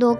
2